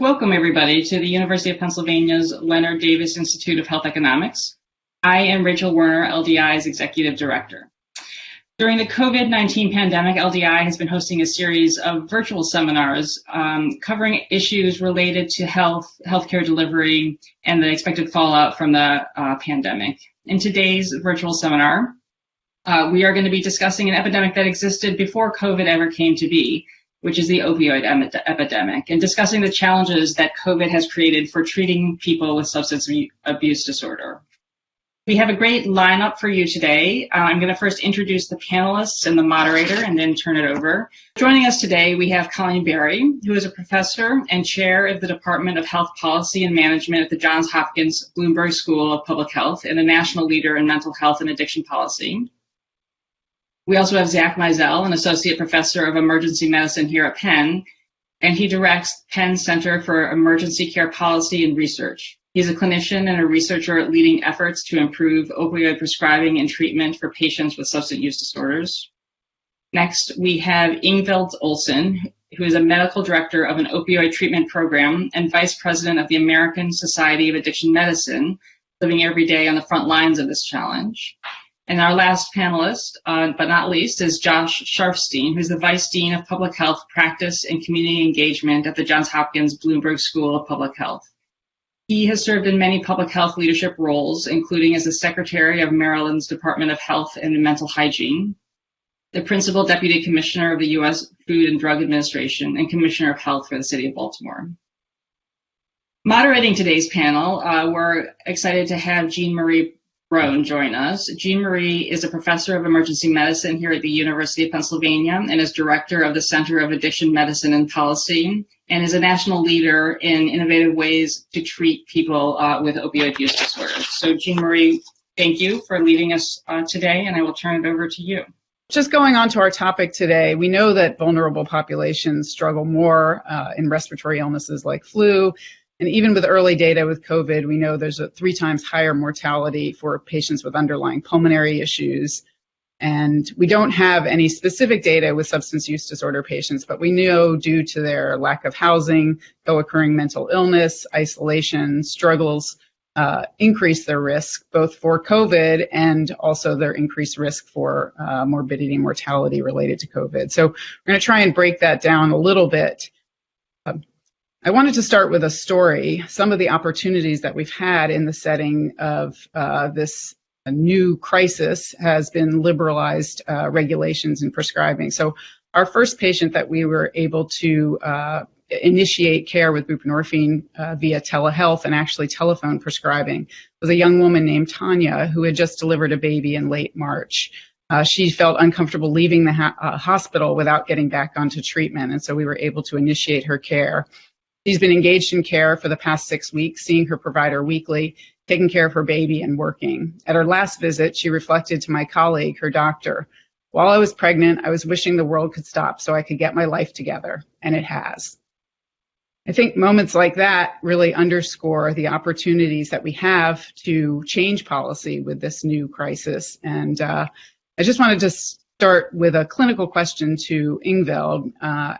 Welcome, everybody, to the University of Pennsylvania's Leonard Davis Institute of Health Economics. I am Rachel Werner, LDI's Executive Director. During the COVID-19 pandemic, LDI has been hosting a series of virtual seminars covering issues related to healthcare delivery, and the expected fallout from the pandemic. In today's virtual seminar, we are going to be discussing an epidemic that existed before COVID ever came to be, which is the opioid epidemic, and discussing the challenges that COVID has created for treating people with substance abuse disorder. We have a great lineup for you today. I'm going to first introduce the panelists and the moderator and then turn it over. Joining us today, we have Colleen Barry, who is a professor and chair of the Department of Health Policy and Management at the Johns Hopkins Bloomberg School of Public Health and a national leader in mental health and addiction policy. We also have Zach Mizell, an associate professor of emergency medicine here at Penn, and he directs Penn Center for Emergency Care Policy and Research. He's a clinician and a researcher leading efforts to improve opioid prescribing and treatment for patients with substance use disorders. Next, we have Ingvild Olsen, who is a medical director of an opioid treatment program and vice president of the American Society of Addiction Medicine, living every day on the front lines of this challenge. And our last panelist, but not least, is Josh Sharfstein, who's the Vice Dean of Public Health Practice and Community Engagement at the Johns Hopkins Bloomberg School of Public Health. He has served in many public health leadership roles, including as the Secretary of Maryland's Department of Health and Mental Hygiene, the Principal Deputy Commissioner of the U.S. Food and Drug Administration, and Commissioner of Health for the City of Baltimore. Moderating today's panel, we're excited to have Jean Marie Brown join us. Jean Marie is a professor of emergency medicine here at the University of Pennsylvania and is director of the Center of Addiction Medicine and Policy, and is a national leader in innovative ways to treat people with opioid use disorders. So Jean Marie, thank you for leading us today, and I will turn it over to you. Just going on to our topic today, we know that vulnerable populations struggle more in respiratory illnesses like flu. And even with early data with COVID, we know there's a 3 times higher mortality for patients with underlying pulmonary issues. And we don't have any specific data with substance use disorder patients, but we know due to their lack of housing, co-occurring mental illness, isolation, struggles, increase their risk both for COVID and also their increased risk for morbidity and mortality related to COVID. So we're going to try and break that down a little bit. I wanted to start with a story, some of the opportunities that we've had in the setting of this new crisis has been liberalized regulations in prescribing. So our first patient that we were able to initiate care with buprenorphine via telehealth and actually telephone prescribing was a young woman named Tanya who had just delivered a baby in late March. She felt uncomfortable leaving the hospital without getting back onto treatment, and so we were able to initiate her care. She's been engaged in care for the past 6 weeks, seeing her provider weekly, taking care of her baby and working. At her last visit, she reflected to my colleague, her doctor, "While I was pregnant, I was wishing the world could stop so I could get my life together, and it has." I think moments like that really underscore the opportunities that we have to change policy with this new crisis. And I just wanted to start with a clinical question to Ingvild.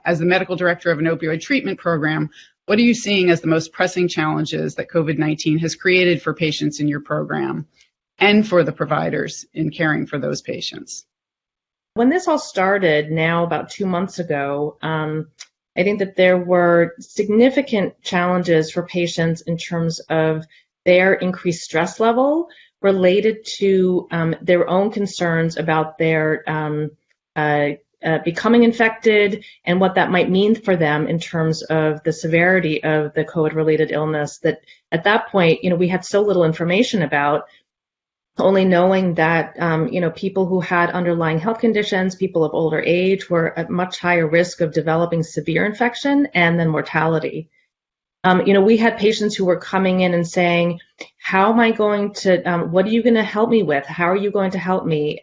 As the medical director of an opioid treatment program, what are you seeing as the most pressing challenges that COVID-19 has created for patients in your program and for the providers in caring for those patients? When this all started now about 2 months ago, I think that there were significant challenges for patients in terms of their increased stress level related to their own concerns about their becoming infected and what that might mean for them in terms of the severity of the COVID-related illness that at that point, we had so little information about, only knowing that, people who had underlying health conditions, people of older age, were at much higher risk of developing severe infection and then mortality. We had patients who were coming in and saying, how am I going to, what are you going to help me with? How are you going to help me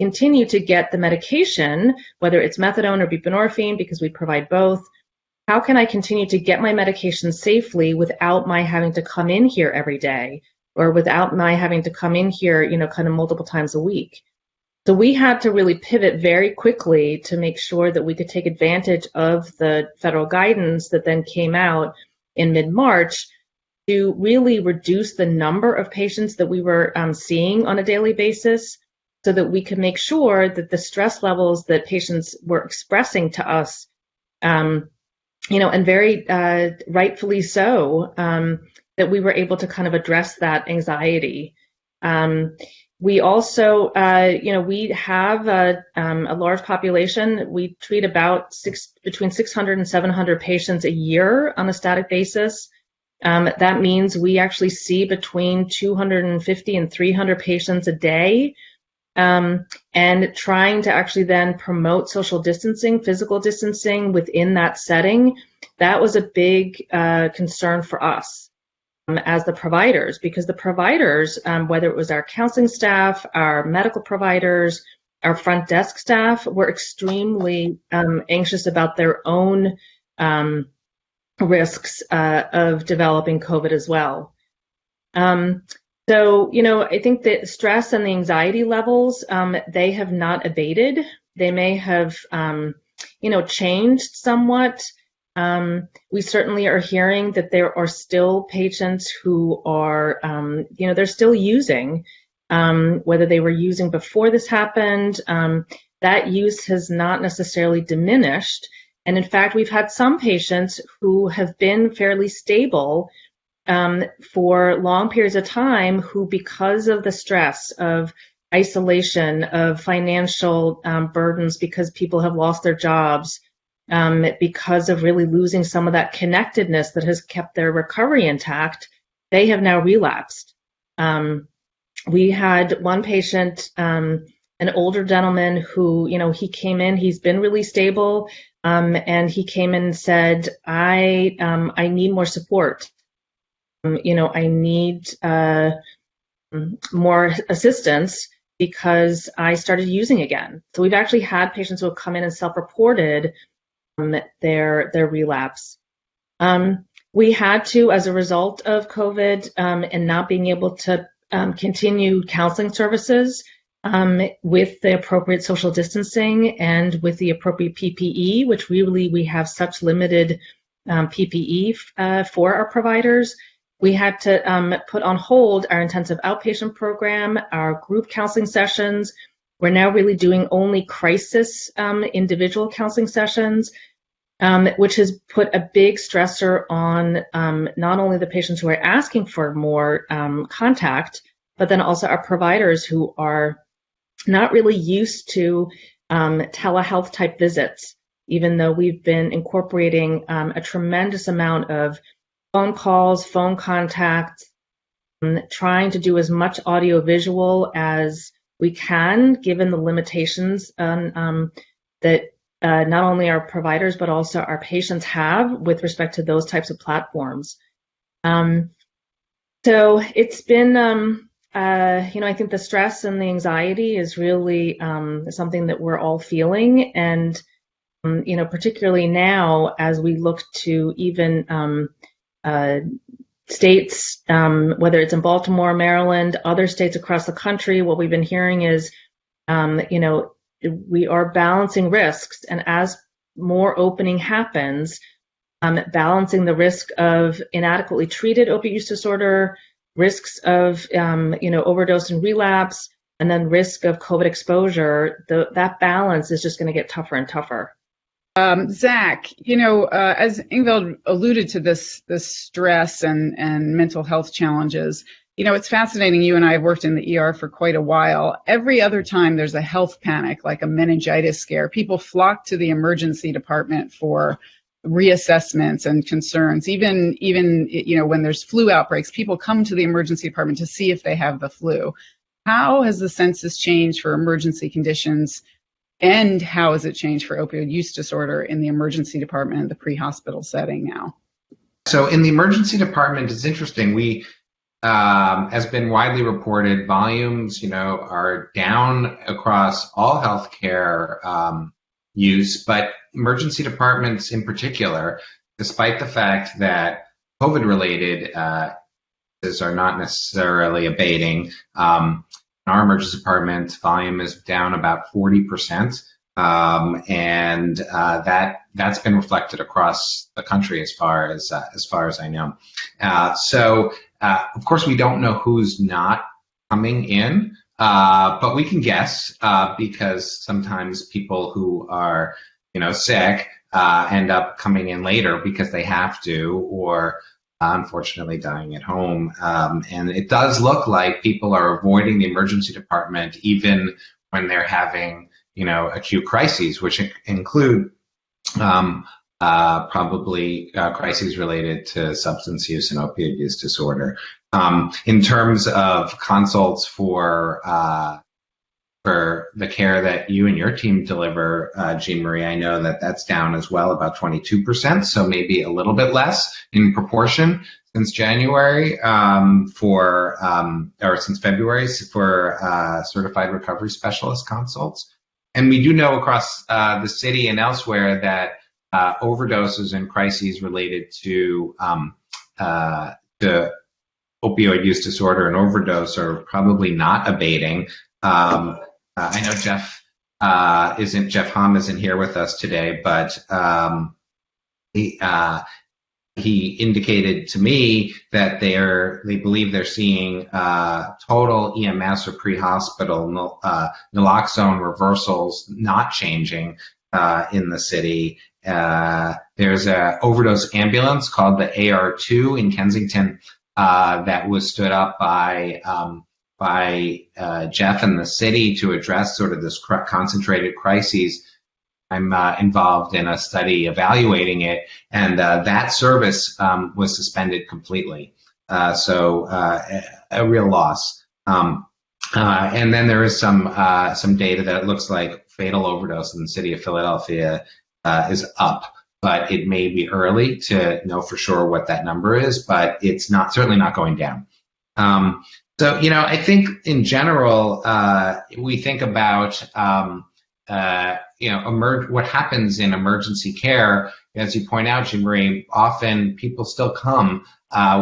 continue to get the medication, whether it's methadone or buprenorphine, because we provide both? How can I continue to get my medication safely without my having to come in here every day, or without my having to come in here, kind of multiple times a week? So we had to really pivot very quickly to make sure that we could take advantage of the federal guidance that then came out in mid-March to really reduce the number of patients that we were seeing on a daily basis, so that we could make sure that the stress levels that patients were expressing to us, and very rightfully so, that we were able to kind of address that anxiety. We also, we have a large population. We treat about between 600 and 700 patients a year on a static basis. That means we actually see between 250 and 300 patients a day, and trying to actually then promote social distancing, physical distancing within that setting. That was a big concern for us as the providers, because the providers, whether it was our counseling staff, our medical providers, our front desk staff, were extremely anxious about their own risks of developing COVID as well. So, I think that stress and the anxiety levels, they have not abated. They may have, changed somewhat. We certainly are hearing that there are still patients who are, they're still using, whether they were using before this happened. That use has not necessarily diminished. And in fact, we've had some patients who have been fairly stable for long periods of time, who, because of the stress of isolation, of financial burdens, because people have lost their jobs, because of really losing some of that connectedness that has kept their recovery intact, they have now relapsed. We had one patient, an older gentleman who, he came in, he's been really stable, and he came in and said, I need more support. I need more assistance because I started using again. So we've actually had patients who have come in and self-reported their relapse. We had to, as a result of COVID and not being able to continue counseling services with the appropriate social distancing and with the appropriate PPE, which we have such limited PPE for our providers. We had to put on hold our intensive outpatient program, our group counseling sessions. We're now really doing only crisis individual counseling sessions, which has put a big stressor on not only the patients who are asking for more contact, but then also our providers who are not really used to telehealth type visits, even though we've been incorporating a tremendous amount of phone calls, phone contacts, trying to do as much audio visual as we can, given the limitations that not only our providers, but also our patients have with respect to those types of platforms. So it's been, I think the stress and the anxiety is really something that we're all feeling. And, particularly now as we look to even states, whether it's in Baltimore, Maryland, other states across the country, what we've been hearing is, we are balancing risks, and as more opening happens, balancing the risk of inadequately treated opiate use disorder, risks of, overdose and relapse, and then risk of COVID exposure. That balance is just going to get tougher and tougher. Zach, as Ingvild alluded to this stress and mental health challenges, it's fascinating. You and I have worked in the ER for quite a while. Every other time there's a health panic, like a meningitis scare, people flock to the emergency department for reassessments and concerns. Even when there's flu outbreaks, people come to the emergency department to see if they have the flu. How has the census changed for emergency conditions? And how has it changed for opioid use disorder in the emergency department and the pre-hospital setting now? So in the emergency department, it's interesting. We, has been widely reported, volumes, are down across all healthcare use, but emergency departments in particular, despite the fact that COVID-related cases are not necessarily abating, our emergency department, volume is down about 40%. And that's been reflected across the country as far as I know. So of course we don't know who's not coming in, but we can guess because sometimes people who are sick end up coming in later because they have to, or unfortunately dying at home. And it does look like people are avoiding the emergency department even when they're having acute crises, which include probably crises related to substance use and opioid use disorder. In terms of consults for the care that you and your team deliver, Jean Marie, I know that that's down as well, about 22%, so maybe a little bit less in proportion since January or since February for certified recovery specialist consults. And we do know across the city and elsewhere that overdoses and crises related to the opioid use disorder and overdose are probably not abating. I know Jeff Hom isn't here with us today, but he indicated to me that they believe they're seeing total EMS or pre-hospital naloxone reversals not changing in the city. There's an overdose ambulance called the AR2 in Kensington that was stood up by Jeff and the city to address sort of this concentrated crises. I'm involved in a study evaluating it, and that service was suspended completely. So a real loss. And then there is some data that it looks like fatal overdose in the city of Philadelphia is up, but it may be early to know for sure what that number is, but it's certainly not going down. So, I think in general, we think about, what happens in emergency care. As you point out, Jean Marie, often people still come.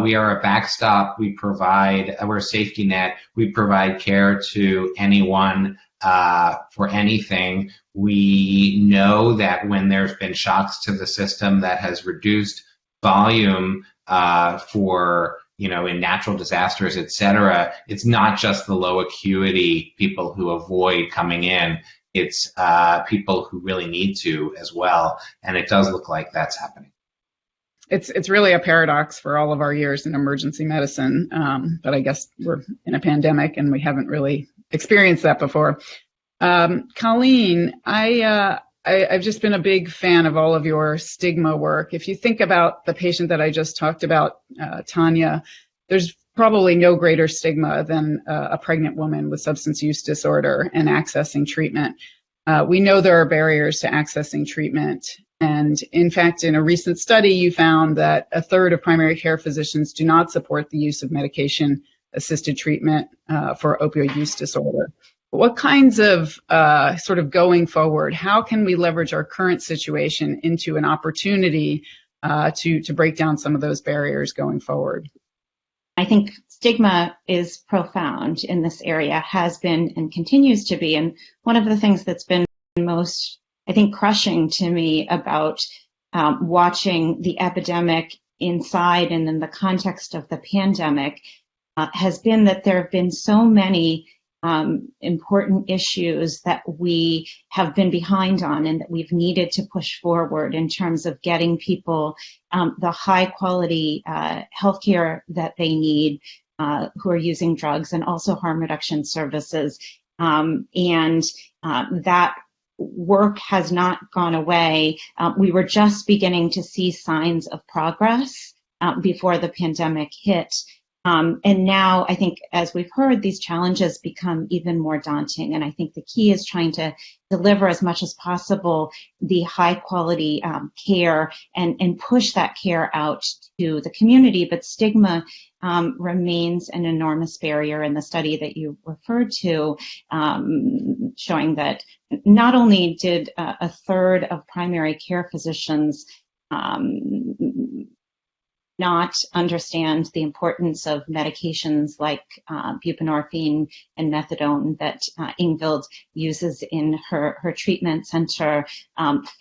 We are a backstop. We're a safety net. We provide care to anyone for anything. We know that when there's been shocks to the system that has reduced volume for in natural disasters, et cetera, it's not just the low acuity people who avoid coming in. It's people who really need to as well. And it does look like that's happening. It's really a paradox for all of our years in emergency medicine. But I guess we're in a pandemic and we haven't really experienced that before. Colleen, I've just been a big fan of all of your stigma work. If you think about the patient that I just talked about, Tanya, there's probably no greater stigma than a pregnant woman with substance use disorder and accessing treatment. We know there are barriers to accessing treatment. And in fact, in a recent study, you found that a third of primary care physicians do not support the use of medication-assisted treatment for opioid use disorder. What kinds of sort of going forward, how can we leverage our current situation into an opportunity to break down some of those barriers going forward? I think stigma is profound in this area, has been and continues to be. And one of the things that's been most, I think, crushing to me about watching the epidemic inside and in the context of the pandemic has been that there have been so many important issues that we have been behind on and that we've needed to push forward in terms of getting people the high quality healthcare that they need who are using drugs, and also harm reduction services. And that work has not gone away. We were just beginning to see signs of progress before the pandemic hit. And now I think, as we've heard, these challenges become even more daunting. And I think the key is trying to deliver as much as possible the high quality care and push that care out to the community. But stigma remains an enormous barrier in the study that you referred to, showing that not only did a third of primary care physicians not understand the importance of medications like buprenorphine and methadone that Ingvild uses in her treatment center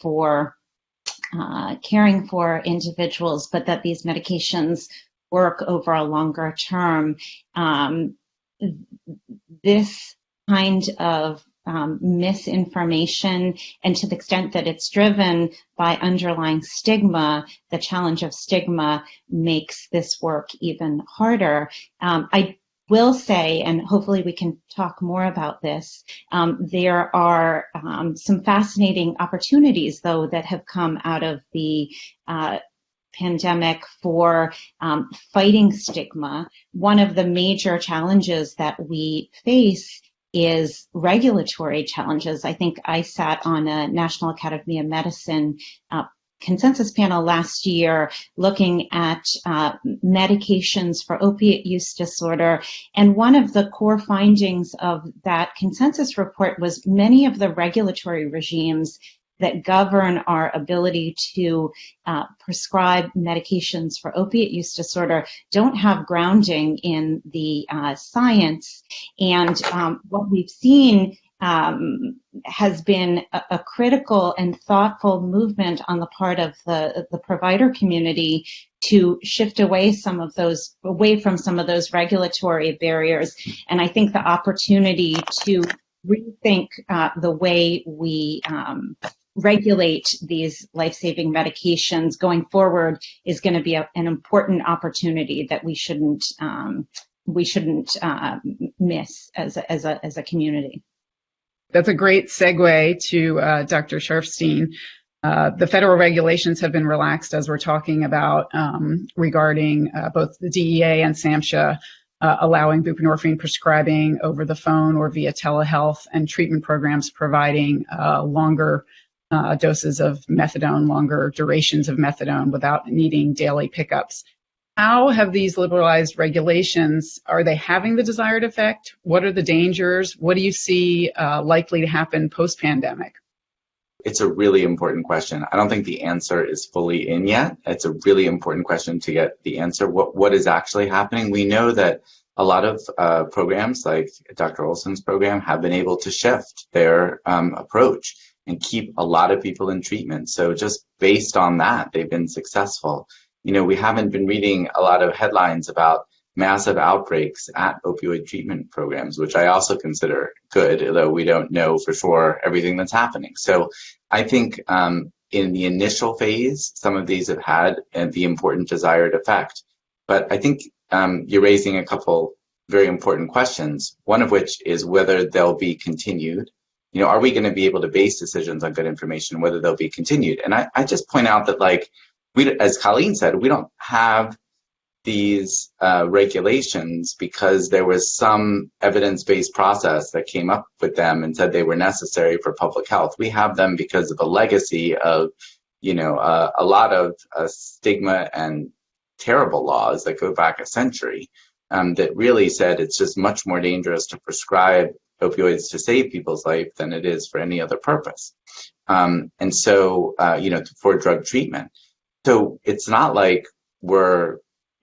for caring for individuals, but that these medications work over a longer term. This kind of misinformation, and to the extent that it's driven by underlying stigma, the challenge of stigma makes this work even harder. I will say, and hopefully we can talk more about this, there are some fascinating opportunities, though, that have come out of the pandemic for fighting stigma. One of the major challenges that we face is regulatory challenges. I think I sat on a National Academy of Medicine consensus panel last year looking at medications for opiate use disorder. And one of the core findings of that consensus report was many of the regulatory regimes that govern our ability to prescribe medications for opiate use disorder don't have grounding in the science. And what we've seen has been a critical and thoughtful movement on the part of the provider community to shift away from some of those regulatory barriers. And I think the opportunity to rethink the way we regulate these life-saving medications going forward is going to be an important opportunity that we shouldn't miss as a community. That's a great segue to Dr. Sharfstein. The federal regulations have been relaxed, as we're talking about, regarding both the DEA and SAMHSA allowing buprenorphine prescribing over the phone or via telehealth, and treatment programs providing longer doses of methadone, longer durations of methadone without needing daily pickups. How have these liberalized regulations, are they having the desired effect? What are the dangers? What do you see likely to happen post-pandemic? It's a really important question. I don't think the answer is fully in yet. It's a really important question to get the answer. What is actually happening? We know that a lot of programs like Dr. Olson's program have been able to shift their approach and keep a lot of people in treatment. So just based on that, they've been successful. You know, we haven't been reading a lot of headlines about massive outbreaks at opioid treatment programs, which I also consider good, although we don't know for sure everything that's happening. So I think in the initial phase, some of these have had the important desired effect. But I think you're raising a couple very important questions, one of which is whether they'll be continued. You know, are we going to be able to base decisions on good information, whether they'll be continued? And I just point out that, like, as Colleen said, we don't have these regulations because there was some evidence-based process that came up with them and said they were necessary for public health. We have them because of a legacy of, you know, a lot of stigma and terrible laws that go back a century that really said it's just much more dangerous to prescribe opioids to save people's life than it is for any other purpose. And so, you know, for drug treatment. So it's not like we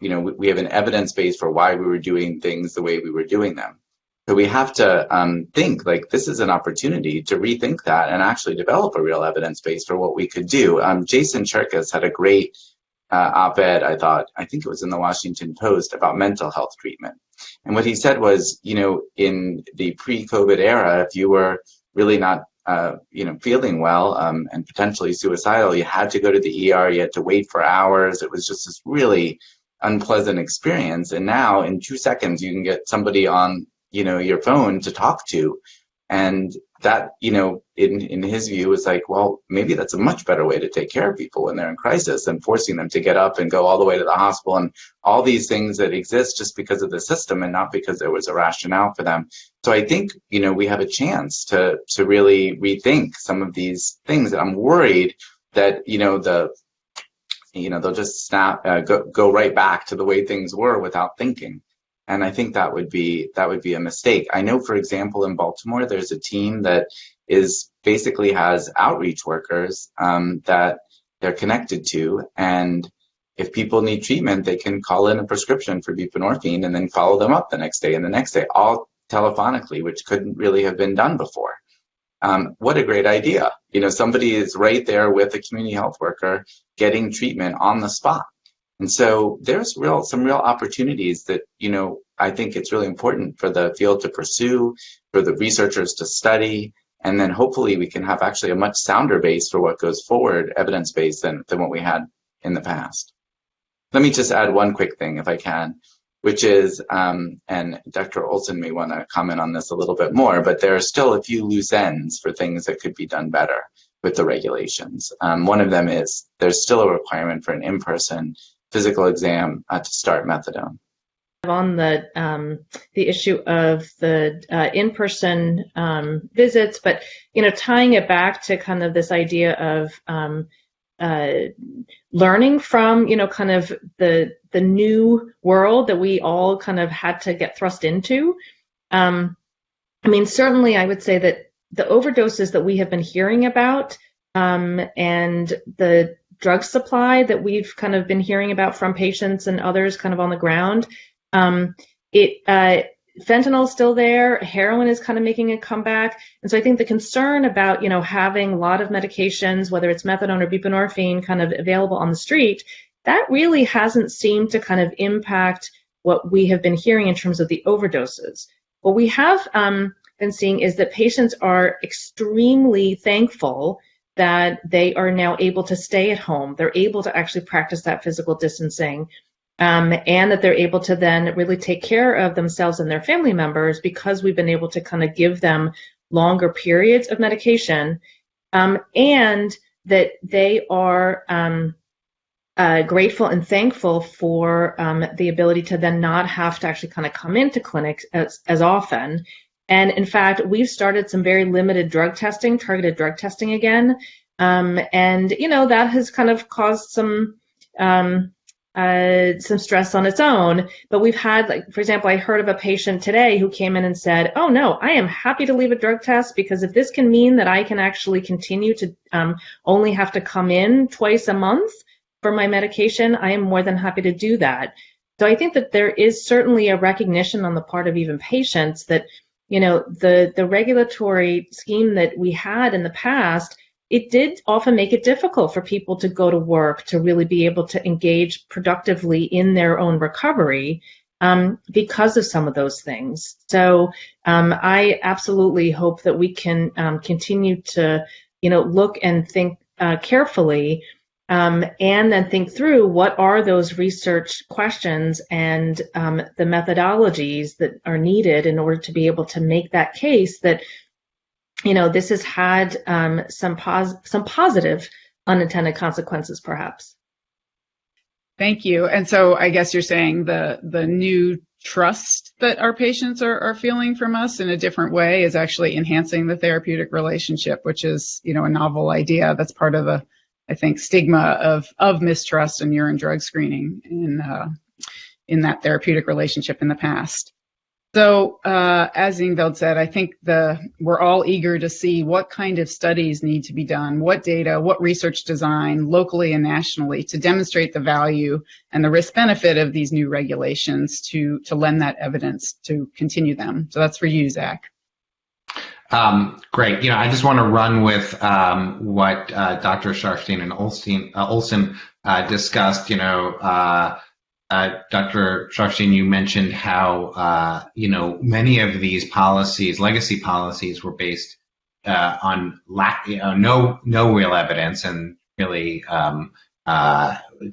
have an evidence base for why we were doing things the way we were doing them. So we have to think like this is an opportunity to rethink that and actually develop a real evidence base for what we could do. Jason Cherkas had a great op-ed, I think it was in the Washington Post, about mental health treatment. And what he said was, you know, in the pre-COVID era, if you were really not feeling well and potentially suicidal, you had to go to the ER, you had to wait for hours. It was just this really unpleasant experience. And now in 2 seconds, you can get somebody on, you know, your phone to talk to. And that, you know, in his view is like, well, maybe that's a much better way to take care of people when they're in crisis than forcing them to get up and go all the way to the hospital and all these things that exist just because of the system and not because there was a rationale for them. So I think, you know, we have a chance to really rethink some of these things. I'm worried that, you know, they'll just go right back to the way things were without thinking. And I think that would be a mistake. I know, for example, in Baltimore, there's a team that basically has outreach workers that they're connected to, and if people need treatment, they can call in a prescription for buprenorphine and then follow them up the next day and the next day, all telephonically, which couldn't really have been done before. What a great idea. Somebody is right there with a community health worker getting treatment on the spot. And so there's some real opportunities that, I think it's really important for the field to pursue, for the researchers to study, and then hopefully we can have actually a much sounder base for what goes forward, evidence-based, than what we had in the past. Let me just add one quick thing, if I can, which is, and Dr. Olson may want to comment on this a little bit more, but there are still a few loose ends for things that could be done better with the regulations. One of them is there's still a requirement for an in-person physical exam to start methadone. On the issue of the in-person visits, but tying it back to kind of this idea of learning from kind of the new world that we all kind of had to get thrust into. Certainly I would say that the overdoses that we have been hearing about and the drug supply that we've kind of been hearing about from patients and others kind of on the ground, fentanyl is still there, heroin is kind of making a comeback. And so I think the concern about, having a lot of medications, whether it's methadone or buprenorphine kind of available on the street, that really hasn't seemed to kind of impact what we have been hearing in terms of the overdoses. What we have been seeing is that patients are extremely thankful that they are now able to stay at home. They're able to actually practice that physical distancing. And that they're able to then really take care of themselves and their family members because we've been able to kind of give them longer periods of medication, and that they are grateful and thankful for the ability to then not have to actually kind of come into clinics as often. And in fact, we've started some very limited drug testing, targeted drug testing again, and that has kind of caused some stress on its own, but we've had, like, for example, I heard of a patient today who came in and said, oh no, I am happy to leave a drug test because if this can mean that I can actually continue to only have to come in twice a month for my medication, I am more than happy to do that. So I think that there is certainly a recognition on the part of even patients that, the regulatory scheme that we had in the past, it did often make it difficult for people to go to work, to really be able to engage productively in their own recovery because of some of those things. So I absolutely hope that we can continue to, look and think carefully and then think through what are those research questions and the methodologies that are needed in order to be able to make that case that this has had some positive unintended consequences, perhaps. Thank you. And so I guess you're saying the new trust that our patients are feeling from us in a different way is actually enhancing the therapeutic relationship, which is, a novel idea. That's part of the, I think, stigma of mistrust in urine drug screening in that therapeutic relationship in the past. So, as Ingvild said, I think we're all eager to see what kind of studies need to be done, what data, what research design, locally and nationally, to demonstrate the value and the risk-benefit of these new regulations to lend that evidence to continue them. So that's for you, Zach. Great. I just want to run with what Dr. Sharfstein and Olson discussed. Dr. Sharfstein, you mentioned how, many of these policies, legacy policies, were based on no real evidence and really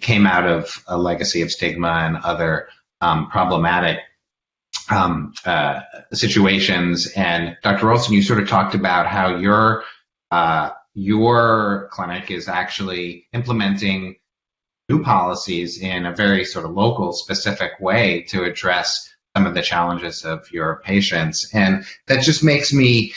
came out of a legacy of stigma and other problematic situations. And Dr. Olson, you sort of talked about how your clinic is actually implementing new policies in a very sort of local, specific way to address some of the challenges of your patients. And that just makes me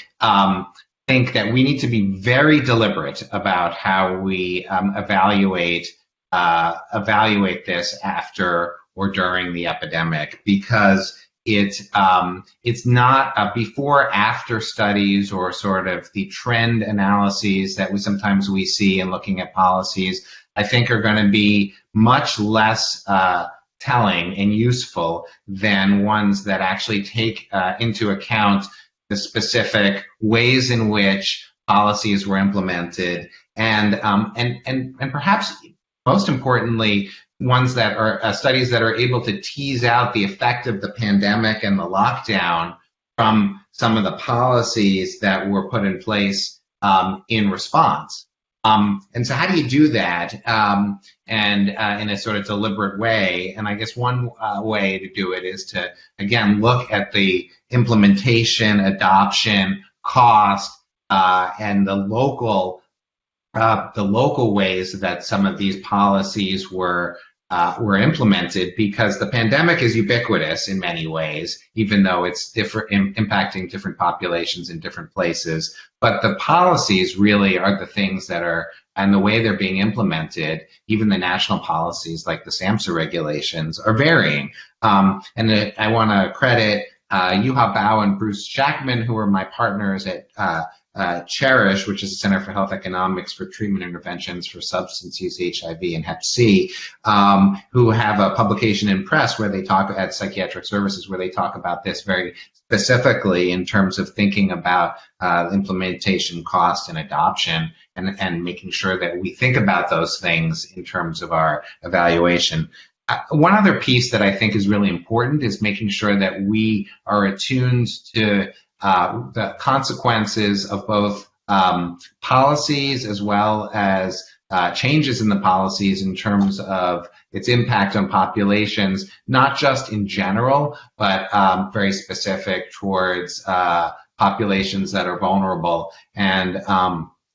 think that we need to be very deliberate about how we evaluate this after or during the epidemic, because it's not before after studies or sort of the trend analyses that sometimes we see in looking at policies, I think are going to be much less telling and useful than ones that actually take into account the specific ways in which policies were implemented, and perhaps most importantly, ones that are studies that are able to tease out the effect of the pandemic and the lockdown from some of the policies that were put in place in response. And so how do you do that and in a sort of deliberate way? And I guess one way to do it is to, again, look at the implementation, adoption, cost, and the local ways that some of these policies were implemented, because the pandemic is ubiquitous in many ways, even though it's different, impacting different populations in different places. But the policies really are the things that are, and the way they're being implemented, even the national policies like the SAMHSA regulations are varying. And I want to credit Yuha Bao and Bruce Jackman, who are my partners at Cherish, which is the Center for Health Economics for Treatment Interventions for Substance Use, HIV, and Hep C, who have a publication in Press where they talk at Psychiatric Services, where they talk about this very specifically in terms of thinking about implementation, cost, and adoption, and making sure that we think about those things in terms of our evaluation. One other piece that I think is really important is making sure that we are attuned to the consequences of both policies as well as changes in the policies in terms of its impact on populations, not just in general, but very specific towards populations that are vulnerable. And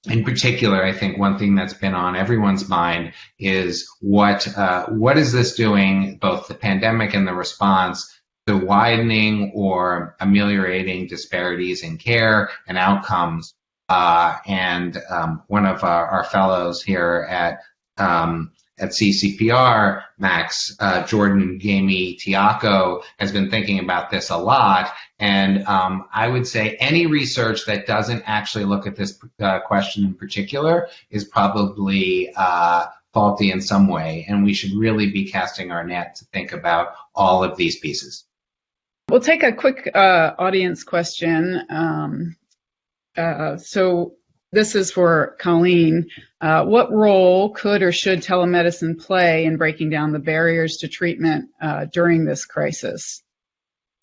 in particular, I think one thing that's been on everyone's mind is what is this doing, both the pandemic and the response, to widening or ameliorating disparities in care and outcomes. And one of our fellows here at CCPR, Max Jordan Gamey Tiaco, has been thinking about this a lot. And I would say any research that doesn't actually look at this question in particular is probably faulty in some way. And we should really be casting our net to think about all of these pieces. We'll take a quick audience question. So this is for Colleen. What role could or should telemedicine play in breaking down the barriers to treatment during this crisis?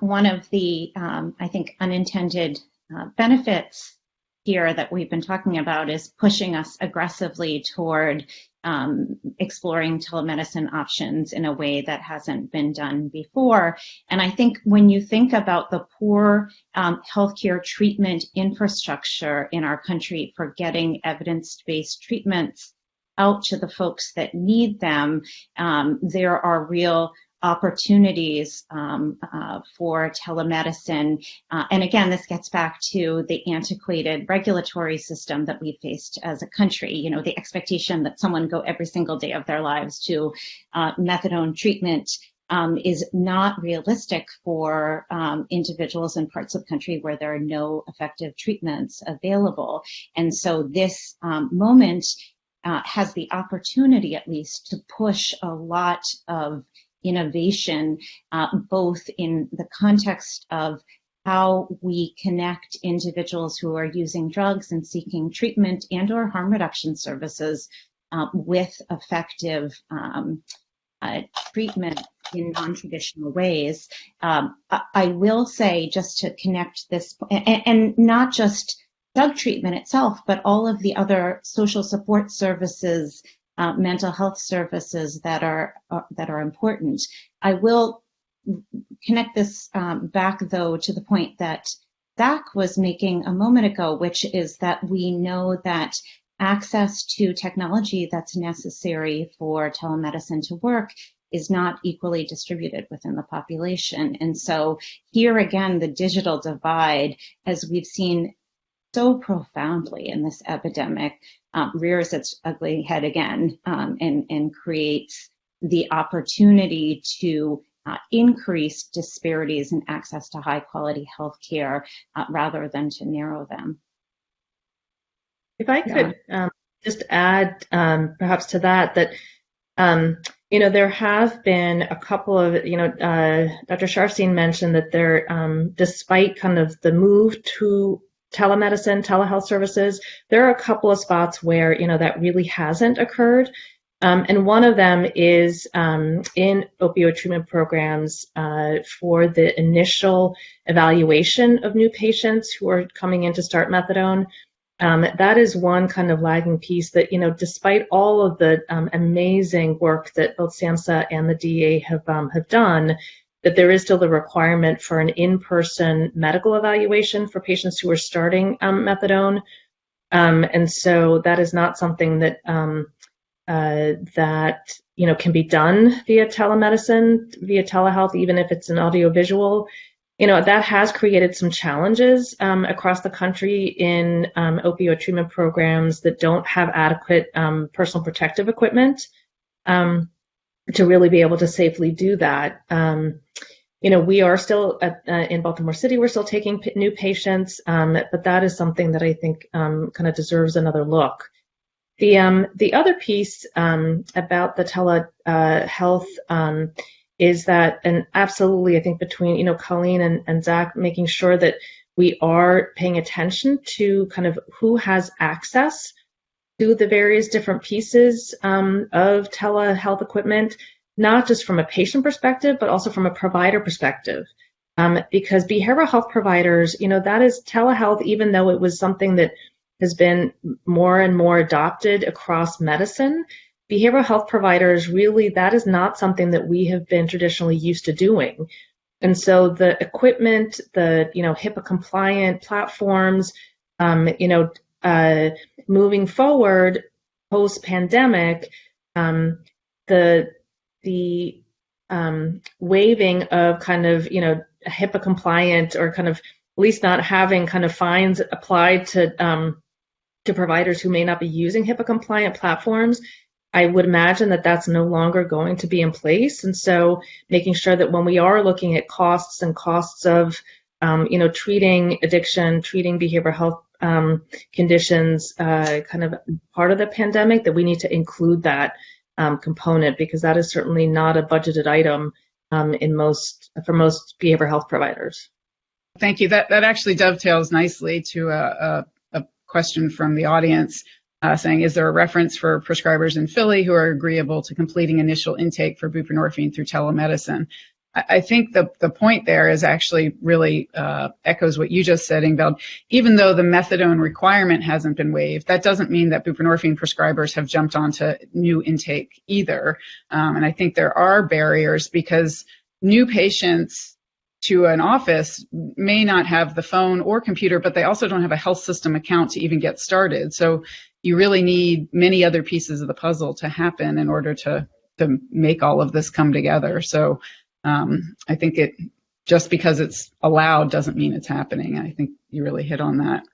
One of the, I think, unintended benefits here that we've been talking about is pushing us aggressively toward exploring telemedicine options in a way that hasn't been done before. And I think when you think about the poor healthcare treatment infrastructure in our country for getting evidence-based treatments out to the folks that need them, there are real opportunities for telemedicine. And again, this gets back to the antiquated regulatory system that we faced as a country. You know, the expectation that someone go every single day of their lives to methadone treatment is not realistic for individuals in parts of the country where there are no effective treatments available. And so this moment has the opportunity, at least, to push a lot of innovation, both in the context of how we connect individuals who are using drugs and seeking treatment and or harm reduction services with effective treatment in non-traditional ways. I will say, just to connect this, and not just drug treatment itself, but all of the other social support services, mental health services that are important. I will connect this back, though, to the point that Zach was making a moment ago, which is that we know that access to technology that's necessary for telemedicine to work is not equally distributed within the population. And so here again, the digital divide, as we've seen so profoundly in this epidemic, rears its ugly head again, and creates the opportunity to increase disparities in access to high quality health care rather than to narrow them. If I could just add perhaps to that, there have been a couple of, Dr. Sharfstein mentioned that there, despite kind of the move to telemedicine, telehealth services, there are a couple of spots where, that really hasn't occurred. And one of them is in opioid treatment programs for the initial evaluation of new patients who are coming in to start methadone. That is one kind of lagging piece that, despite all of the amazing work that both SAMHSA and the DEA have done, that there is still the requirement for an in-person medical evaluation for patients who are starting methadone. And so that is not something that can be done via telemedicine, via telehealth, even if it's an audiovisual. That has created some challenges across the country in opioid treatment programs that don't have adequate personal protective equipment to really be able to safely do that. We are still in Baltimore City, we're still taking new patients, but that is something that I think kind of deserves another look. The other piece about the telehealth is that, and absolutely, I think between, Colleen and Zach, making sure that we are paying attention to kind of who has access to the various different pieces of telehealth equipment, not just from a patient perspective, but also from a provider perspective. Because behavioral health providers, that is telehealth, even though it was something that has been more and more adopted across medicine. Behavioral health providers, really, that is not something that we have been traditionally used to doing. And so the equipment, the, HIPAA compliant platforms, moving forward post pandemic, the waiving of kind of, HIPAA compliant, or kind of at least not having kind of fines applied to providers who may not be using HIPAA compliant platforms, I would imagine that that's no longer going to be in place. And so making sure that when we are looking at costs of, treating addiction, treating behavioral health conditions, kind of part of the pandemic, that we need to include that component, because that is certainly not a budgeted item for most behavioral health providers. Thank you. That actually dovetails nicely to a question from the audience. Saying, is there a reference for prescribers in Philly who are agreeable to completing initial intake for buprenorphine through telemedicine? I think the point there is actually really echoes what you just said, Ingvild. Even though the methadone requirement hasn't been waived, that doesn't mean that buprenorphine prescribers have jumped onto new intake either. And I think there are barriers, because new patients to an office may not have the phone or computer, but they also don't have a health system account to even get started. So you really need many other pieces of the puzzle to happen in order to make all of this come together. So I think just because it's allowed doesn't mean it's happening. I think you really hit on that.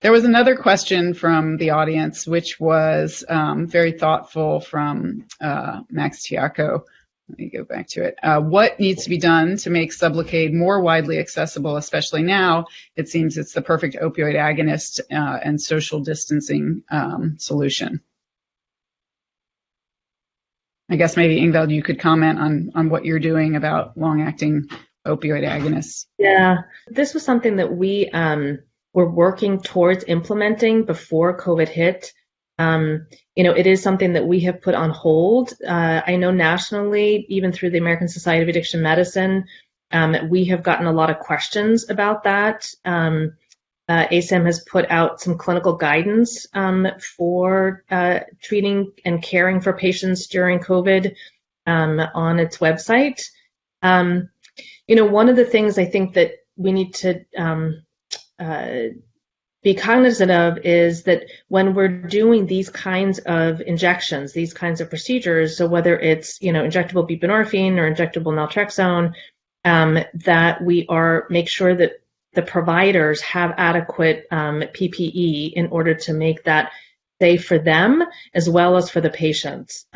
There was another question from the audience, which was very thoughtful, from Max Tiaco. Let me go back to it. What needs to be done to make Sublocade more widely accessible, especially now? It seems it's the perfect opioid agonist and social distancing solution. I guess maybe, Ingvild, you could comment on what you're doing about long-acting opioid agonists. Yeah, this was something that we were working towards implementing before COVID hit. It is something that we have put on hold. I know nationally, even through the American Society of Addiction Medicine, we have gotten a lot of questions about that. ASAM has put out some clinical guidance for treating and caring for patients during COVID on its website. One of the things I think that we need to be cognizant of is that when we're doing these kinds of injections, these kinds of procedures, so whether it's, injectable buprenorphine or injectable naltrexone, that we make sure that the providers have adequate PPE in order to make that safe for them as well as for the patients.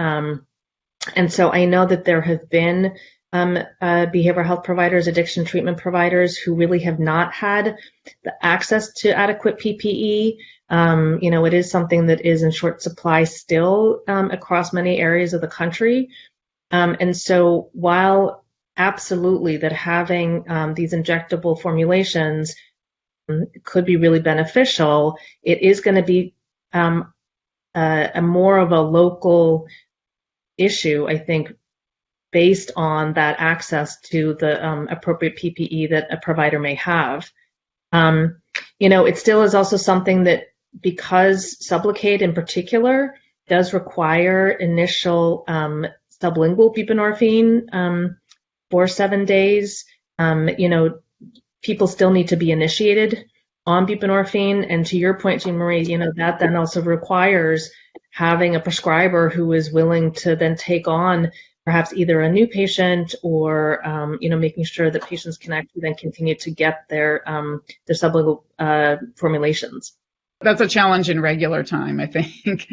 And so I know that there have been behavioral health providers, addiction treatment providers who really have not had the access to adequate PPE. It is something that is in short supply still across many areas of the country. And so while absolutely that having these injectable formulations could be really beneficial, it is going to be a more of a local issue, I think, based on that access to the appropriate PPE that a provider may have. It still is also something that, because Sublocade in particular does require initial sublingual buprenorphine for 7 days, people still need to be initiated on buprenorphine. And to your point, Jean Marie, that then also requires having a prescriber who is willing to then take on perhaps either a new patient or, making sure that patients can actually then continue to get their sublingual formulations. That's a challenge in regular time, I think.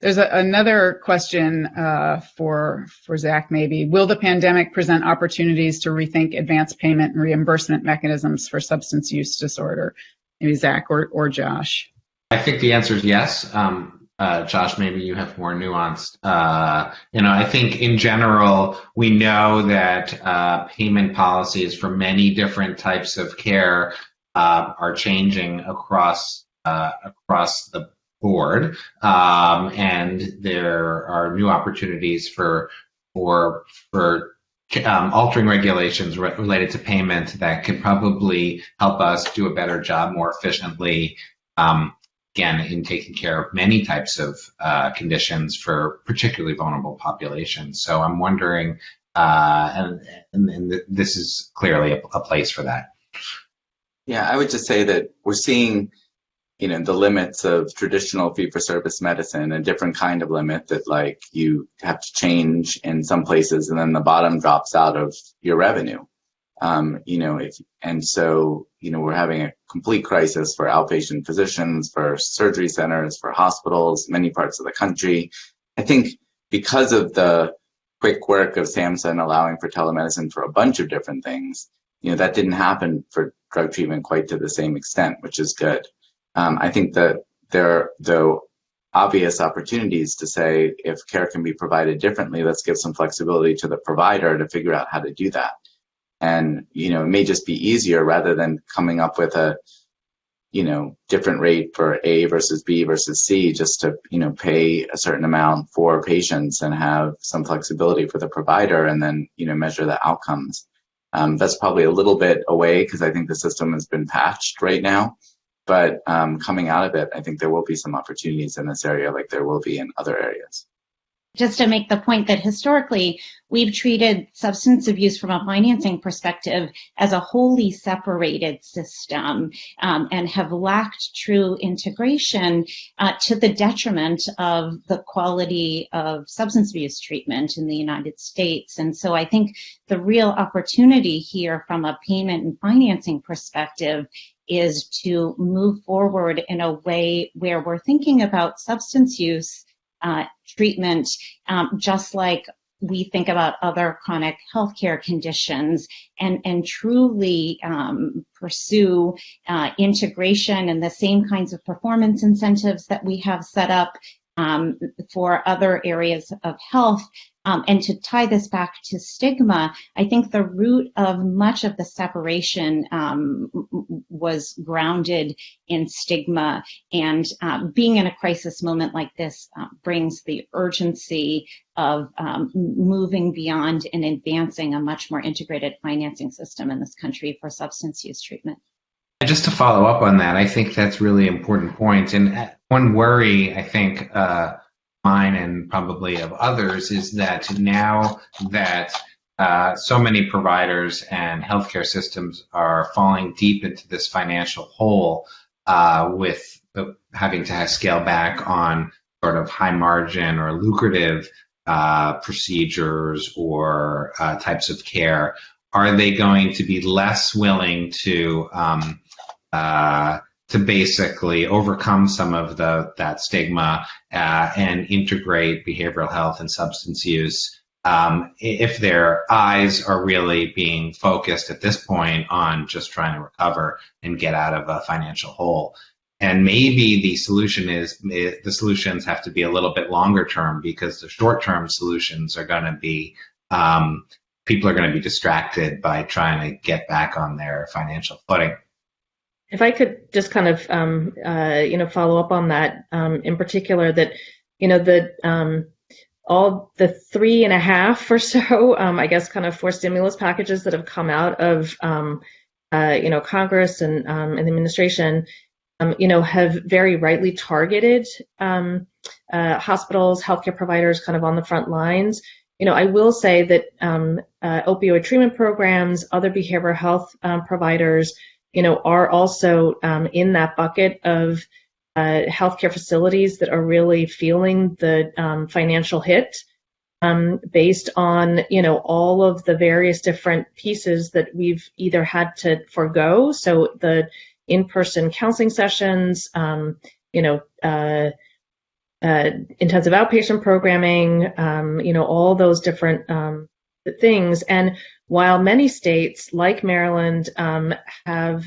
There's another question for Zach, maybe. Will the pandemic present opportunities to rethink advanced payment and reimbursement mechanisms for substance use disorder? Maybe Zach or Josh. I think the answer is yes. Josh, maybe you have more nuanced. I think in general, we know that payment policies for many different types of care are changing across the board, and there are new opportunities for altering regulations related to payment that could probably help us do a better job more efficiently. Again, in taking care of many types of conditions for particularly vulnerable populations. So I'm wondering, and this is clearly a place for that. Yeah, I would just say that we're seeing, the limits of traditional fee-for-service medicine, a different kind of limit that, like, you have to change in some places and then the bottom drops out of your revenue. We're having a complete crisis for outpatient physicians, for surgery centers, for hospitals, many parts of the country. I think because of the quick work of SAMHSA allowing for telemedicine for a bunch of different things, that didn't happen for drug treatment quite to the same extent, which is good. I think that there are, though, obvious opportunities to say, if care can be provided differently, let's give some flexibility to the provider to figure out how to do that. And, it may just be easier rather than coming up with a, different rate for A versus B versus C, just to, pay a certain amount for patients and have some flexibility for the provider and then, measure the outcomes. That's probably a little bit away because I think the system has been patched right now. But coming out of it, I think there will be some opportunities in this area like there will be in other areas. Just to make the point that historically we've treated substance abuse from a financing perspective as a wholly separated system, and have lacked true integration to the detriment of the quality of substance abuse treatment in the United States. And so I think the real opportunity here from a payment and financing perspective is to move forward in a way where we're thinking about substance use treatment, just like we think about other chronic healthcare conditions, and truly pursue integration and the same kinds of performance incentives that we have set up for other areas of health. And to tie this back to stigma, I think the root of much of the separation was grounded in stigma. And being in a crisis moment like this brings the urgency of moving beyond and advancing a much more integrated financing system in this country for substance use treatment. And just to follow up on that, I think that's really important point. And one worry, I think, mine and probably of others, is that now that so many providers and healthcare systems are falling deep into this financial hole, with having to scale back on sort of high margin or lucrative procedures or types of care, are they going to be less willing to basically overcome some of that stigma and integrate behavioral health and substance use. If their eyes are really being focused at this point on just trying to recover and get out of a financial hole. And maybe the solutions have to be a little bit longer term, because the short term solutions are going to be, people are going to be distracted by trying to get back on their financial footing. If I could just kind of, follow up on that, in particular, that, all the 3.5 or so, I guess, kind of 4 stimulus packages that have come out of, Congress and the administration, have very rightly targeted hospitals, healthcare providers kind of on the front lines. I will say that opioid treatment programs, other behavioral health providers, are also in that bucket of healthcare facilities that are really feeling the financial hit based on, all of the various different pieces that we've either had to forego. So the in-person counseling sessions, intensive outpatient programming, all those different things. And while many states like Maryland have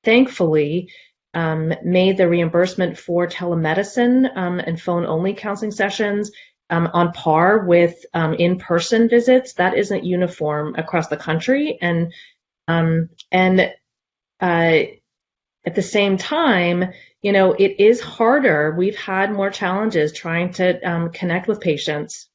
thankfully made the reimbursement for telemedicine and phone-only counseling sessions on par with in-person visits, that isn't uniform across the country. And at the same time, it is harder. We've had more challenges trying to connect with patients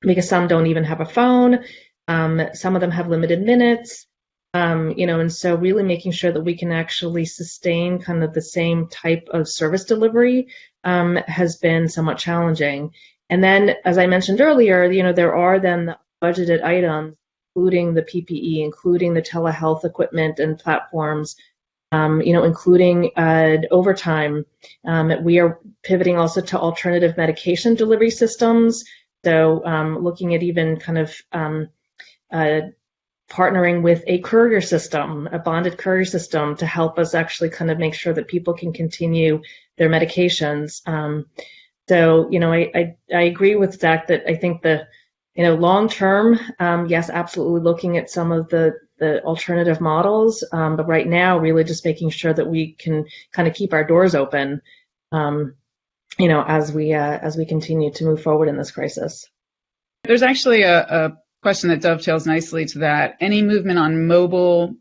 because some don't even have a phone. Some of them have limited minutes, and so really making sure that we can actually sustain kind of the same type of service delivery has been somewhat challenging. And then, as I mentioned earlier, there are then the budgeted items, including the PPE, including the telehealth equipment and platforms, including overtime. We are pivoting also to alternative medication delivery systems. So looking at even kind of partnering with a courier system, a bonded courier system, to help us actually kind of make sure that people can continue their medications. So, I agree with Zach that I think the, long term, yes, absolutely looking at some of the alternative models, but right now really just making sure that we can kind of keep our doors open, as we continue to move forward in this crisis. There's actually a question that dovetails nicely to that. Any movement on mobile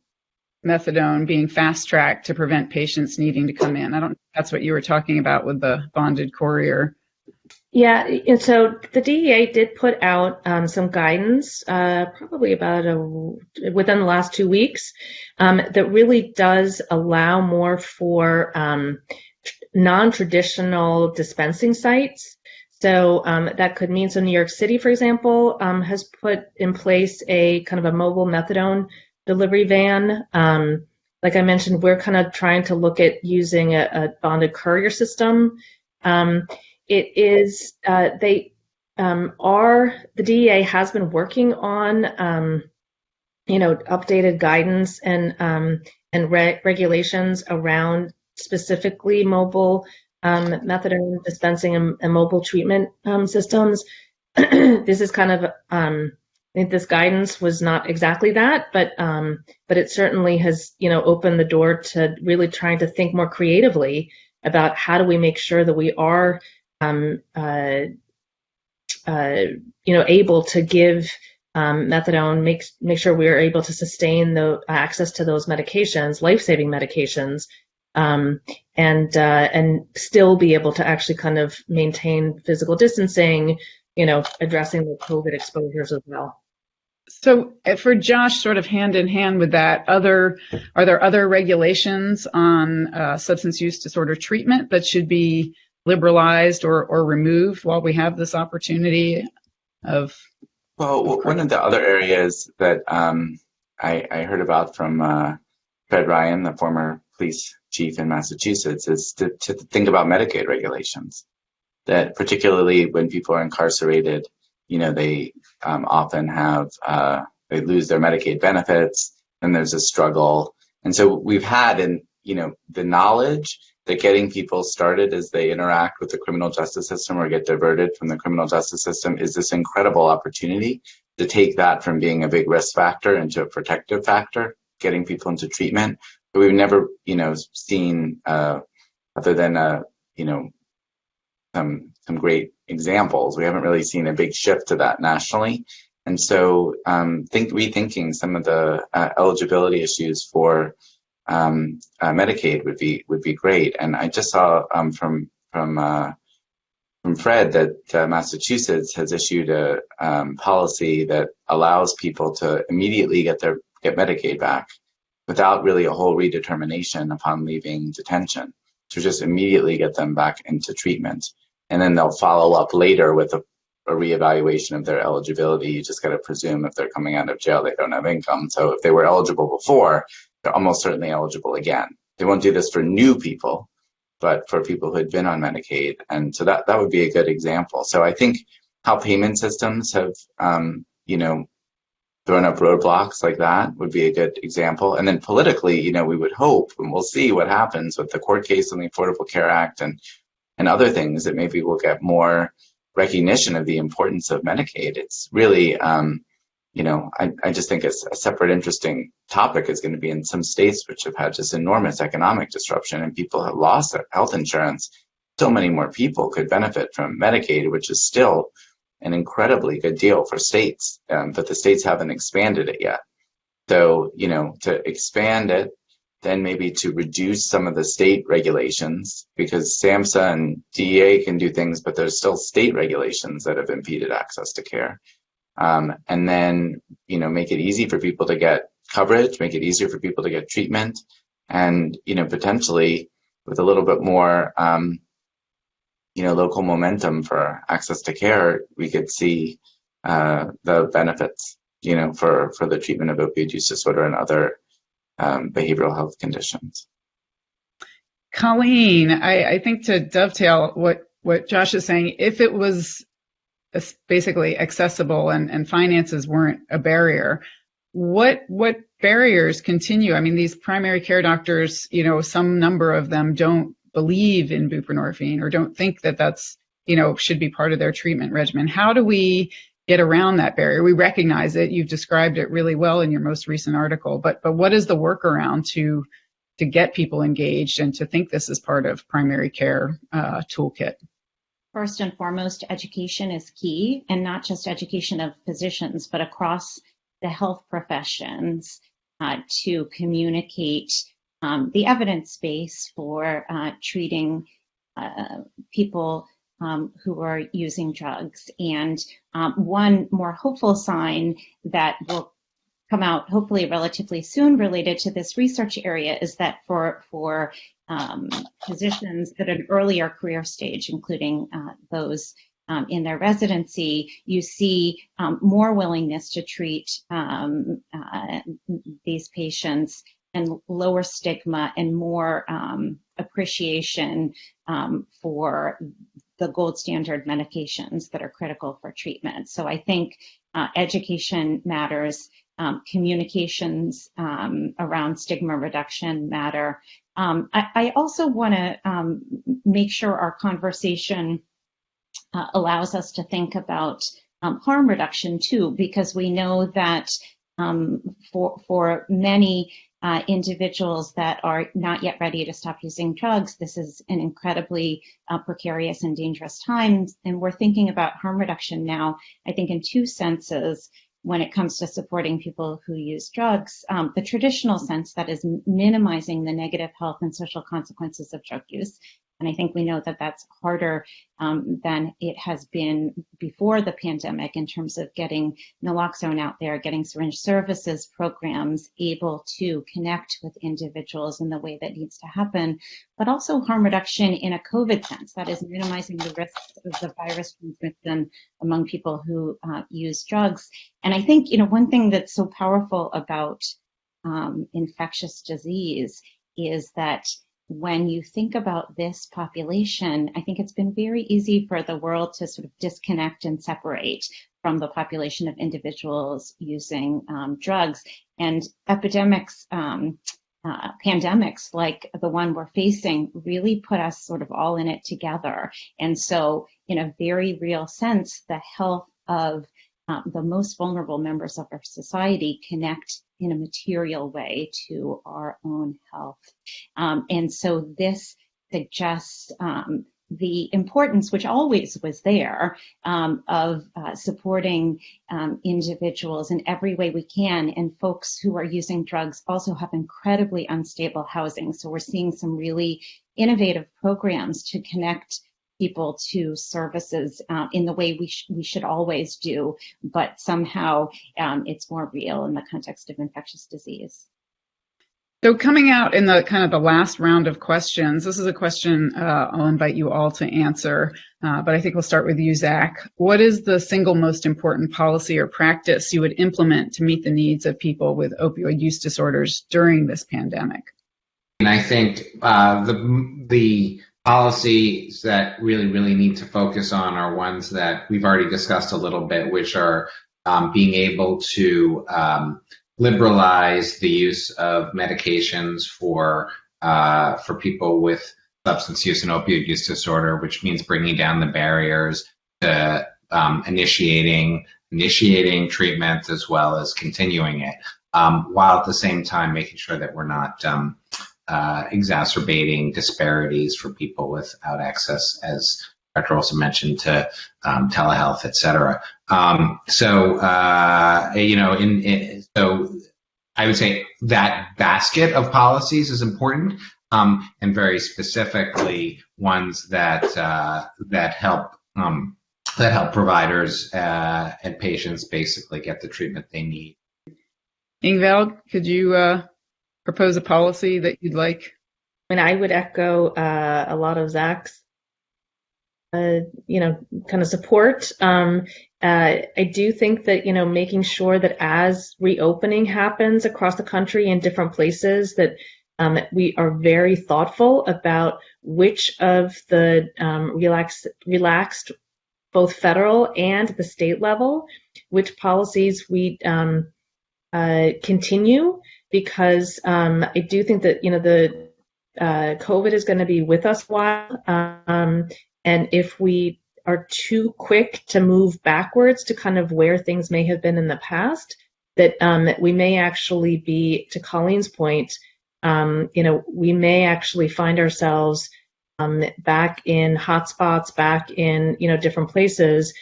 methadone being fast-tracked to prevent patients needing to come in? I don't know if that's what you were talking about with the bonded courier. Yeah, and so the DEA did put out some guidance, probably about within the last 2 weeks, that really does allow more for non-traditional dispensing sites. So that could mean, so New York City, for example, has put in place a kind of a mobile methadone delivery van. Like I mentioned, we're kind of trying to look at using a bonded courier system. It is, the DEA has been working on, updated guidance and regulations around specifically mobile methadone dispensing and mobile treatment systems. This is kind of, I think this guidance was not exactly that, but it certainly has, opened the door to really trying to think more creatively about how do we make sure that we are able to give methadone, make sure we are able to sustain the access to those medications, life-saving medications, and still be able to actually kind of maintain physical distancing, addressing the COVID exposures as well. So for Josh, sort of hand in hand with that, are there other regulations on substance use disorder treatment that should be liberalized or removed while we have this opportunity of? Well, one of the other areas that I heard about from Fred Ryan, the former police chief in Massachusetts, is to think about Medicaid regulations. That particularly when people are incarcerated, they often have, they lose their Medicaid benefits, and there's a struggle. And so we've had in the knowledge that getting people started as they interact with the criminal justice system or get diverted from the criminal justice system is this incredible opportunity to take that from being a big risk factor into a protective factor, getting people into treatment. But we've never, seen, other than, some great examples, we haven't really seen a big shift to that nationally. And so rethinking some of the eligibility issues for Medicaid would be great. And I just saw from Fred that Massachusetts has issued a policy that allows people to immediately get Medicaid back without really a whole redetermination upon leaving detention, to just immediately get them back into treatment. And then they'll follow up later with a reevaluation of their eligibility. You just got to presume if they're coming out of jail, they don't have income. So if they were eligible before, they're almost certainly eligible again. They won't do this for new people, but for people who had been on Medicaid. And so that would be a good example. So I think how payment systems have, thrown up roadblocks like that would be a good example. And then politically, we would hope, and we'll see what happens with the court case on the Affordable Care Act and other things, that maybe we'll get more recognition of the importance of Medicaid. It's really, I just think it's a separate interesting topic is going to be in some states which have had just enormous economic disruption and people have lost their health insurance. So many more people could benefit from Medicaid, which is still an incredibly good deal for states, but the states haven't expanded it yet. So, to expand it, then maybe to reduce some of the state regulations, because SAMHSA and DEA can do things, but there's still state regulations that have impeded access to care. And then, make it easy for people to get coverage, make it easier for people to get treatment, and, potentially with a little bit more, local momentum for access to care, we could see the benefits, for the treatment of opioid use disorder and other behavioral health conditions. Colleen, I think to dovetail what Josh is saying, if it was basically accessible and finances weren't a barrier, what barriers continue? I mean, these primary care doctors, some number of them don't believe in buprenorphine or don't think that that's, should be part of their treatment regimen. How do we get around that barrier? We recognize it. You've described it really well in your most recent article, but what is the workaround to get people engaged and to think this is part of primary care toolkit? First and foremost, education is key, and not just education of physicians, but across the health professions to communicate the evidence base for treating people who are using drugs. And one more hopeful sign that will come out hopefully relatively soon related to this research area is that for physicians at an earlier career stage, including those in their residency, you see more willingness to treat these patients and lower stigma and more appreciation for the gold standard medications that are critical for treatment. So I think education matters, communications around stigma reduction matter. I also want to make sure our conversation allows us to think about harm reduction too, because we know that for many individuals that are not yet ready to stop using drugs, this is an incredibly precarious and dangerous time. And we're thinking about harm reduction now, I think, in two senses when it comes to supporting people who use drugs. The traditional sense, that is minimizing the negative health and social consequences of drug use. And I think we know that that's harder than it has been before the pandemic in terms of getting naloxone out there, getting syringe services programs able to connect with individuals in the way that needs to happen, but also harm reduction in a COVID sense, that is minimizing the risks of the virus transmission among people who use drugs. And I think, one thing that's so powerful about infectious disease is that when you think about this population, I think it's been very easy for the world to sort of disconnect and separate from the population of individuals using drugs. And epidemics pandemics like the one we're facing really put us sort of all in it together. And so in a very real sense, the health of the most vulnerable members of our society connect in a material way to our own health. And so this suggests the importance, which always was there, of supporting individuals in every way we can. And folks who are using drugs also have incredibly unstable housing. So we're seeing some really innovative programs to connect people to services in the way we should always do, but somehow it's more real in the context of infectious disease. So coming out in the kind of the last round of questions, this is a question I'll invite you all to answer, but I think we'll start with you, Zach. What is the single most important policy or practice you would implement to meet the needs of people with opioid use disorders during this pandemic? And I think the policies that really need to focus on are ones that we've already discussed a little bit, which are being able to liberalize the use of medications for people with substance use and opioid use disorder, which means bringing down the barriers to initiating treatment as well as continuing it, while at the same time making sure that we're not exacerbating disparities for people without access, as Dr. Olson mentioned, to telehealth, et cetera. So I would say that basket of policies is important, and very specifically ones that help providers and patients basically get the treatment they need. Ingvild, could you propose a policy that you'd like? I mean, I would echo a lot of Zach's, kind of support. I do think that, making sure that as reopening happens across the country in different places, that we are very thoughtful about which of the relaxed, both federal and the state level, which policies we continue, because I do think that, the COVID is going to be with us a while. And if we are too quick to move backwards to kind of where things may have been in the past, that we may actually be, to Colleen's point, we may actually find ourselves back in hotspots, back in, different places,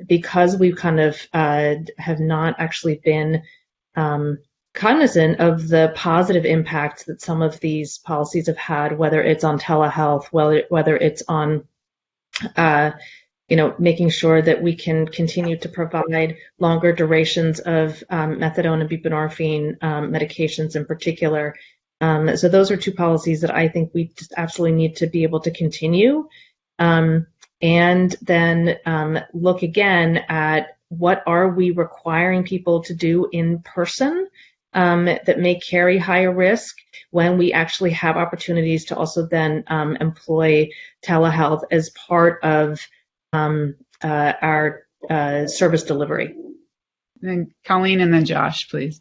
because we've kind of have not actually been cognizant of the positive impact that some of these policies have had, whether it's on telehealth, whether it's on making sure that we can continue to provide longer durations of methadone and buprenorphine medications in particular. So those are two policies that I think we just absolutely need to be able to continue. And then look again at what are we requiring people to do in person that may carry higher risk, when we actually have opportunities to also then employ telehealth as part of our service delivery. And then Colleen, and then Josh, please.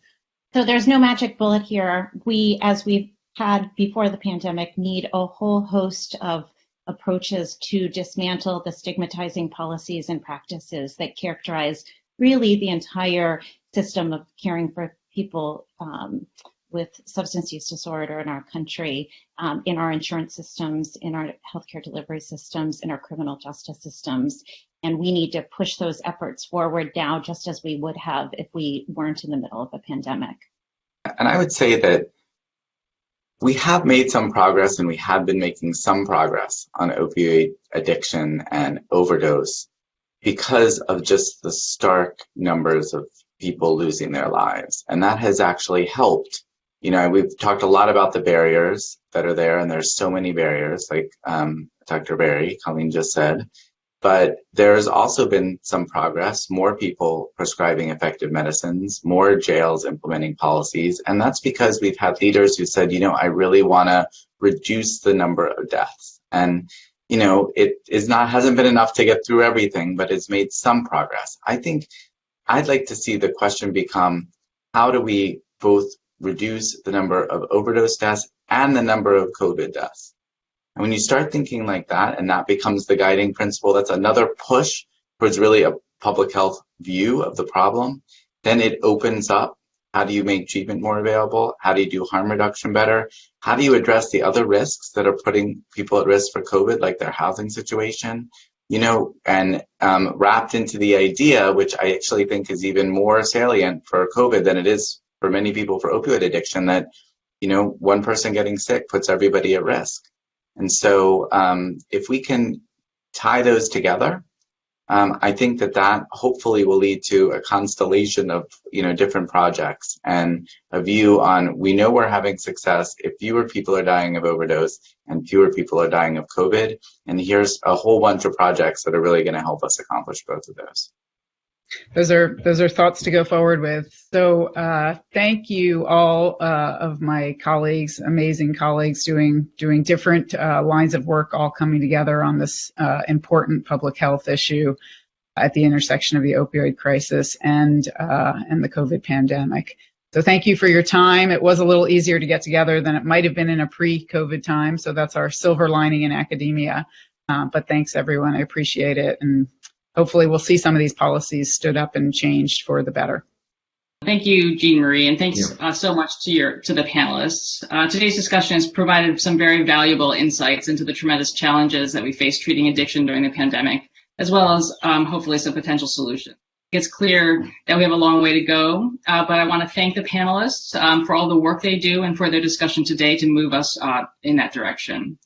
So there's no magic bullet here. We, as we've had before the pandemic, need a whole host of approaches to dismantle the stigmatizing policies and practices that characterize really the entire system of caring for people with substance use disorder in our country, in our insurance systems, in our healthcare delivery systems, in our criminal justice systems. And we need to push those efforts forward now, just as we would have if we weren't in the middle of a pandemic. And I would say that we have made some progress, and we have been making some progress on opioid addiction and overdose because of just the stark numbers of people losing their lives. And that has actually helped. We've talked a lot about the barriers that are there, and there's so many barriers, like Dr. Berry, Colleen just said. But there's also been some progress, more people prescribing effective medicines, more jails implementing policies. And that's because we've had leaders who said, I really want to reduce the number of deaths. And, it hasn't been enough to get through everything, but it's made some progress. I think I'd like to see the question become, how do we both reduce the number of overdose deaths and the number of COVID deaths. And when you start thinking like that, and that becomes the guiding principle, that's another push towards really a public health view of the problem, then it opens up. How do you make treatment more available? How do you do harm reduction better? How do you address the other risks that are putting people at risk for COVID, like their housing situation? You know, and wrapped into the idea, which I actually think is even more salient for COVID than it is for many people for opioid addiction, that, you know, one person getting sick puts everybody at risk. And so if we can tie those together, I think that hopefully will lead to a constellation of, you know, different projects and a view on, we know we're having success if fewer people are dying of overdose and fewer people are dying of COVID. And here's a whole bunch of projects that are really going to help us accomplish both of those. Those are thoughts to go forward with. So thank you all of my colleagues, amazing colleagues doing different lines of work, all coming together on this important public health issue at the intersection of the opioid crisis and the COVID pandemic. So thank you for your time. It was a little easier to get together than it might have been in a pre-COVID time. So that's our silver lining in academia. But thanks, everyone. I appreciate it. And hopefully we'll see some of these policies stood up and changed for the better. Thank you, Jean Marie, and thanks so much to the panelists. Today's discussion has provided some very valuable insights into the tremendous challenges that we face treating addiction during the pandemic, as well as hopefully some potential solutions. It's clear that we have a long way to go, but I want to thank the panelists for all the work they do and for their discussion today to move us in that direction.